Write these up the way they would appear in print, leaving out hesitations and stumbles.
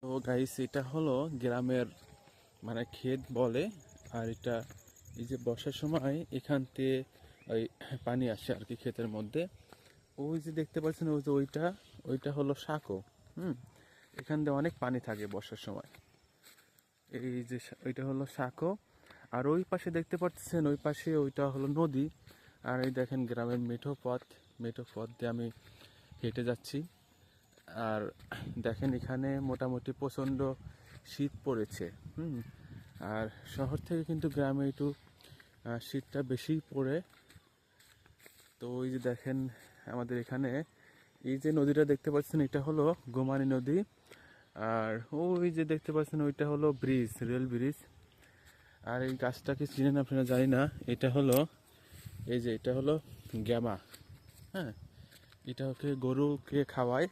তো গাইস, এটা হলো গ্রামের মানে ক্ষেত বলে। আর এটা এই যে বর্ষার সময় এখান থেকে ওই পানি আসে আর কি ক্ষেতের মধ্যে। ওই যে দেখতে পাচ্ছেন, ওই যে ওইটা ওইটা হলো সাঁকো। হুম, এখান দিয়ে অনেক পানি থাকে বর্ষার সময়। এই যে ওইটা হলো সাঁকো। আর ওই পাশে দেখতে পাচ্ছেন, ওই পাশে ওইটা হলো নদী। আর এই দেখেন গ্রামের মেঠো পথ দিয়ে আমি হেঁটে যাচ্ছি। আর দেখেন এখানে মোটামুটি প্রচণ্ড শীত পড়েছে। হুম, আর শহর থেকে কিন্তু গ্রামে একটু শীতটা বেশি পড়ে। তো ওই যে দেখেন আমাদের এখানে এই যে নদীটা দেখতে পাচ্ছেন, এটা হলো গোমানি নদী। আর ওই যে দেখতে পাচ্ছেন, ওইটা হলো ব্রিজ, রেল ব্রিজ। আর এই গাছটাকে চিনেন আপনারা জানি না, এটা হলো এই যে এটা হলো গ্যামা। হ্যাঁ, এটা হচ্ছে গরুকে খাওয়ায়।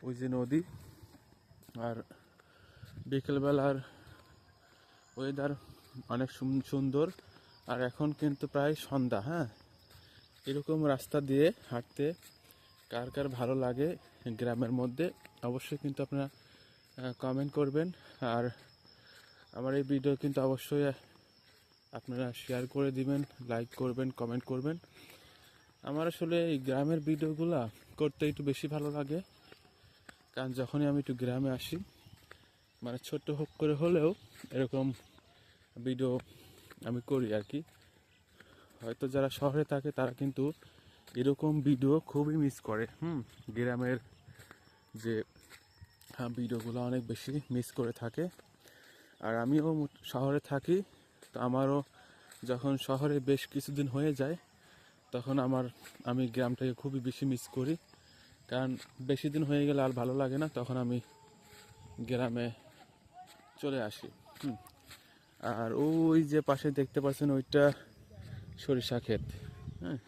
ওই যে নদী। আর বিকেলবেলার ওয়েদার অনেক সুন্দর। আর এখন কিন্তু প্রায় সন্ধ্যা। হ্যাঁ, এরকম রাস্তা দিয়ে হাঁটতে কার কার ভালো লাগে গ্রামের মধ্যে, অবশ্যই কিন্তু আপনারা কমেন্ট করবেন। আর আমার এই ভিডিও কিন্তু অবশ্যই আপনারা শেয়ার করে দিবেন, লাইক করবেন, কমেন্ট করবেন। আমার আসলে এই গ্রামের ভিডিওগুলো করতে একটু বেশি ভালো লাগে, কারণ যখনই আমি একটু গ্রামে আসি, মানে ছোট্ট হোক করে হলেও এরকম ভিডিও আমি করি আর কি। হয়তো যারা শহরে থাকে তারা কিন্তু এরকম ভিডিও খুবই মিস করে। গ্রামের যে ভিডিওগুলো অনেক বেশি মিস করে থাকে। আর আমিও শহরে থাকি, তো আমারও যখন শহরে বেশ কিছুদিন হয়ে যায়, তখন আমি গ্রামটাকে খুবই বেশি মিস করি। কারণ বেশি দিন হয়ে গেলে আর ভালো লাগে না, তখন আমি গ্রামে চলে আসি। আর ওই যে পাশে দেখতে পাচ্ছেন, ওইটা সরিষা ক্ষেত। হ্যাঁ,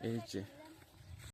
এই যে